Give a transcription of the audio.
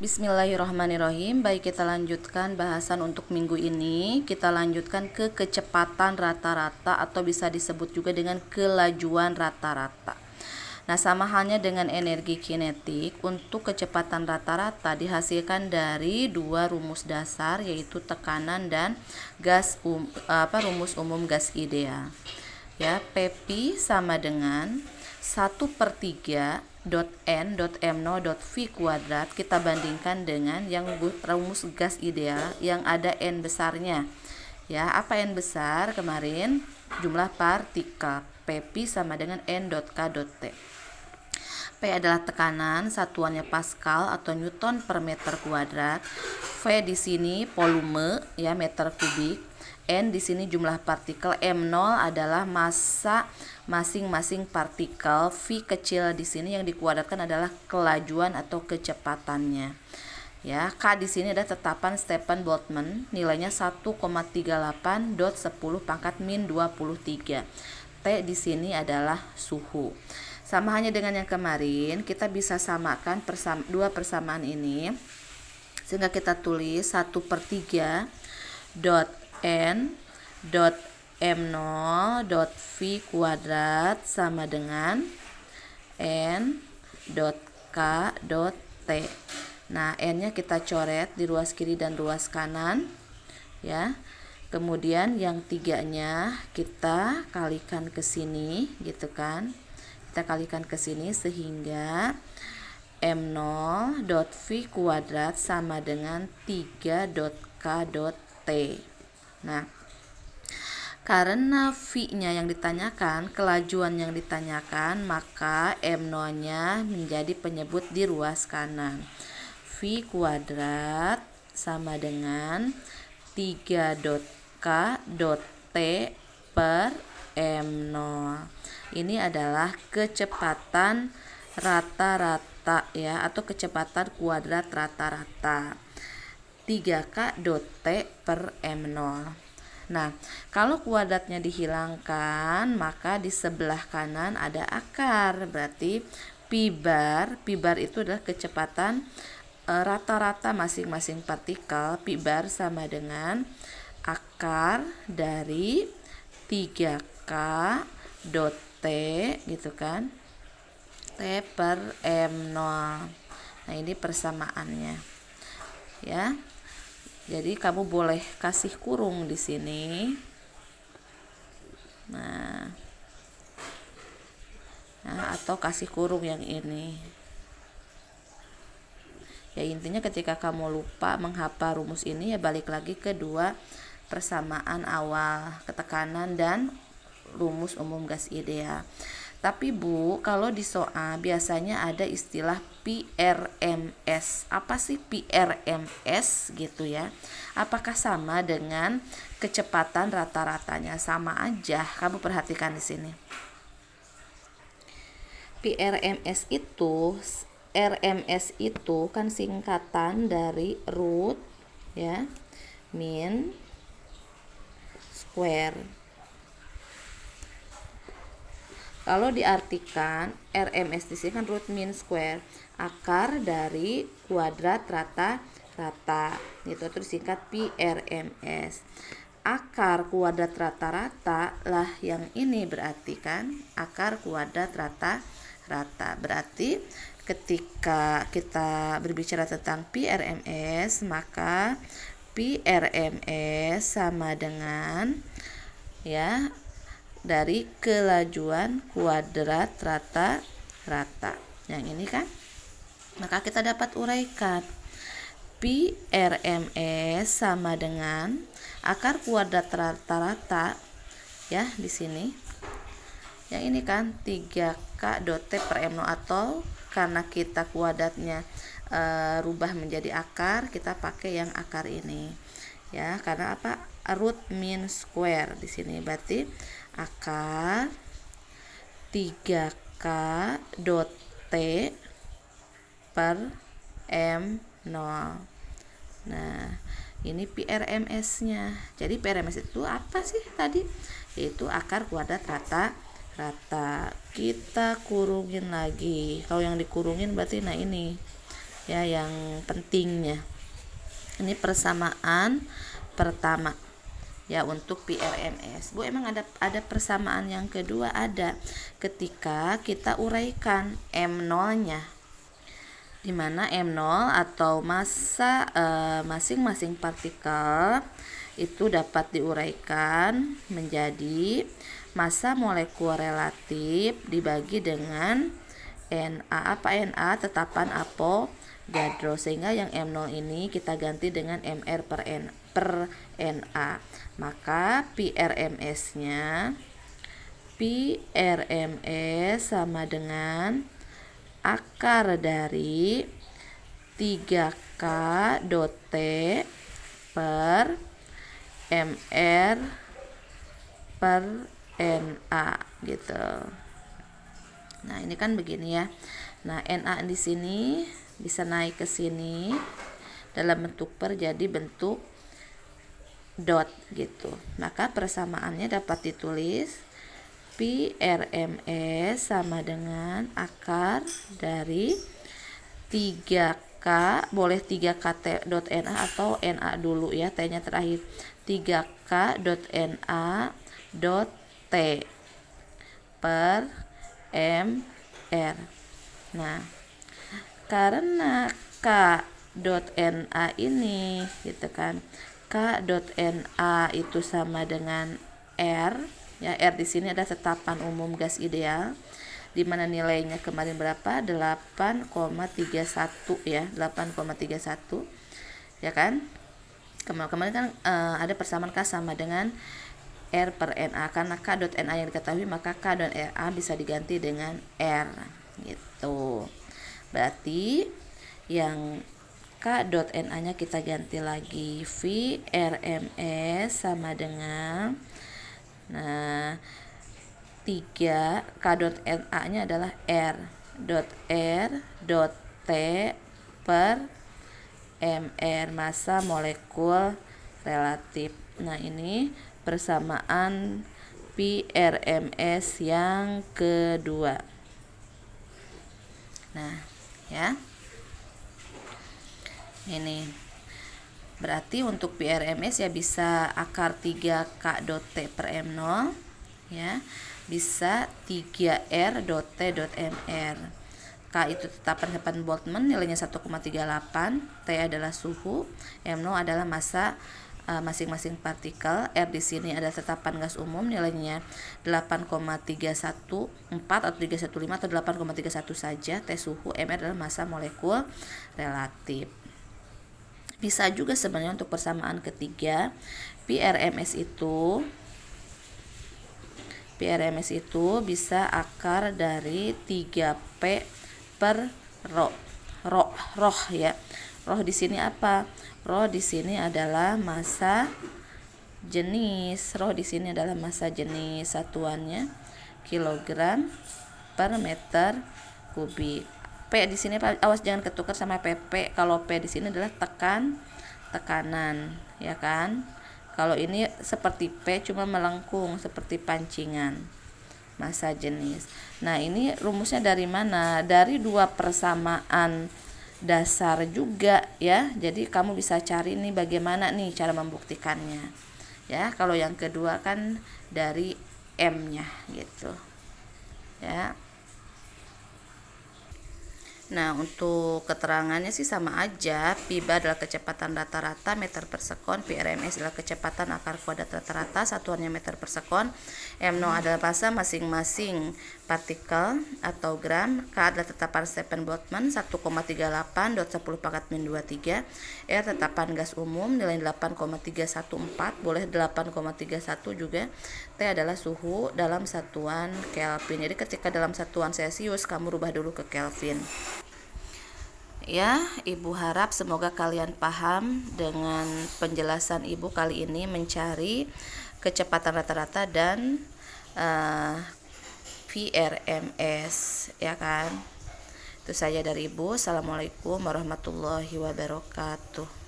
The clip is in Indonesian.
Bismillahirrahmanirrahim. Baik, kita lanjutkan bahasan untuk minggu ini. Kita lanjutkan ke kecepatan rata-rata atau bisa disebut juga dengan kelajuan rata-rata. Nah, sama halnya dengan energi kinetik, untuk kecepatan rata-rata dihasilkan dari dua rumus dasar, yaitu tekanan dan rumus umum gas ideal. Ya, Pp sama dengan 1/3 n.m0 v kuadrat, kita bandingkan dengan yang rumus gas ideal yang ada n besarnya. Ya, apa n besar? Kemarin jumlah partikel. Pp sama dengan n.k.t. P adalah tekanan, satuannya Pascal atau Newton per meter kuadrat. V di sini volume, ya, meter kubik. N di sini jumlah partikel, M0 adalah massa masing-masing partikel, V kecil di sini yang dikuadratkan adalah kelajuan atau kecepatannya. Ya, K di sini ada tetapan Stephen Boltzmann, nilainya 1,38/10⁻⁻23. T di sini adalah suhu. Sama halnya dengan yang kemarin, kita bisa samakan dua persamaan ini, sehingga kita tulis 1/3 n.m0 v kuadrat sama dengan n.k.t. Nah, n-nya kita coret di ruas kiri dan ruas kanan, ya. Kemudian yang 3-nya kita kalikan ke sini, gitu kan. Kita kalikan ke sini sehingga m0.v kuadrat sama dengan 3.k.t. Nah, karena V-nya yang ditanyakan, kelajuan yang ditanyakan, maka M0-nya menjadi penyebut di ruas kanan. V kuadrat sama dengan 3.k.t per M0. Ini adalah kecepatan rata-rata, ya, atau kecepatan kuadrat rata-rata. 3k.t per M0. Nah, kalau kuadratnya dihilangkan, maka di sebelah kanan ada akar. Berarti pi bar itu adalah kecepatan rata-rata masing-masing partikel. Pi bar sama dengan akar dari 3k.t, gitu kan, t per M0. Nah, ini persamaannya, ya. Jadi kamu boleh kasih kurung di sini. Nah, atau kasih kurung yang ini. Ya, intinya ketika kamu lupa menghafal rumus ini, ya balik lagi ke dua persamaan awal, ketekanan dan rumus umum gas ideal. Tapi Bu, kalau di soal biasanya ada istilah PRMS. Apa sih PRMS gitu ya? Apakah sama dengan kecepatan rata-ratanya? Sama aja. Kamu perhatikan di sini. PRMS itu, RMS itu kan singkatan dari root, ya, mean square. Kalau diartikan RMS di sini kan root mean square, akar dari kuadrat rata-rata. Itu disingkat PRMS. Akar kuadrat rata-rata lah yang ini, berarti kan akar kuadrat rata-rata. Berarti ketika kita berbicara tentang PRMS, maka PRMS sama dengan, ya, dari kelajuan kuadrat rata-rata. Yang ini kan, maka kita dapat uraikan PRMS sama dengan akar kuadrat rata-rata, ya, di sini. Yang ini kan 3k.t per M0, atau karena kita kuadratnya rubah menjadi akar, kita pakai yang akar ini, ya, karena apa? Root mean square di sini. Berarti akar 3k.t per M0. Nah, ini PRMS-nya. Jadi PRMS itu apa sih tadi? Yaitu akar kuadrat rata-rata. Kita kurungin lagi. Kalau yang dikurungin berarti nah ini ya yang pentingnya. Ini persamaan pertama ya untuk PRMS. Bu, emang ada persamaan yang kedua? Ada, ketika kita uraikan M0-nya, di mana M0 atau massa masing-masing partikel itu dapat diuraikan menjadi massa molekul relatif dibagi dengan Na. Apa Na? Tetapan Avogadro. Sehingga yang M0 ini kita ganti dengan Mr per Na. Maka PRMS-nya sama dengan akar dari 3K dot T per Mr per Na gitu. Nah, ini kan begini ya. Nah, Na di sini bisa naik ke sini dalam bentuk per, jadi bentuk dot gitu. Maka persamaannya dapat ditulis PRMS sama dengan akar dari 3K, boleh 3K T dot Na atau Na dulu ya, T nya terakhir, 3K dot Na dot T per Mr. Nah, karena K dot Na ini gitu kan, K dot Na itu sama dengan R ya. R di sini ada tetapan umum gas ideal, di mana nilainya kemarin berapa? 8,31 ya, 8,31 ya kan. Kemarin kan ada persamaan K sama dengan R per Na. Karena K dot Na yang diketahui, maka K dot Na bisa diganti dengan R gitu. Berarti yang K dot Na nya kita ganti lagi, VRMS sama dengan 3 K dot Na nya adalah R dot T per Mr, massa molekul relatif. Nah, ini persamaan PRMS yang kedua. Nah, ya. Ini berarti untuk PRMS ya bisa akar 3K dot T per M0 ya, bisa 3R dot T dot Mr. K itu tetapan Boltzmann, nilainya 1,38, T adalah suhu, M0 adalah massa masing-masing partikel, R di sini ada tetapan gas umum, nilainya 8,314 atau 315 atau 8,31 saja, T suhu, Mr adalah massa molekul relatif. Bisa juga sebenarnya untuk persamaan ketiga, PRMS itu bisa akar dari 3P per rho ya. Rho di sini apa? Rho di sini adalah massa jenis. Satuannya kilogram per meter kubik. P di sini awas jangan ketukar sama PP. Kalau P di sini adalah tekanan, ya kan? Kalau ini seperti P cuma melengkung seperti pancingan. Massa jenis. Nah, ini rumusnya dari mana? Dari dua persamaan dasar juga ya. Jadi kamu bisa cari nih bagaimana nih cara membuktikannya. Ya, kalau yang kedua kan dari M-nya gitu. Ya. Nah, untuk keterangannya sih sama aja. PIBA adalah kecepatan rata-rata meter per sekon, PRMS adalah kecepatan akar kuadrat rata-rata, satuannya meter per sekon, M0 adalah massa masing-masing partikel atau gram, K adalah tetapan Stephen Boltzmann 1,38 dot 10 pangkat min 23, R tetapan gas umum nilai 8,314, boleh 8,31 juga, T adalah suhu dalam satuan Kelvin. Jadi ketika dalam satuan Celcius kamu rubah dulu ke Kelvin. Ya, Ibu harap semoga kalian paham dengan penjelasan Ibu kali ini mencari kecepatan rata-rata dan VRMS, ya kan? Itu saja dari Ibu. Assalamualaikum warahmatullahi wabarakatuh.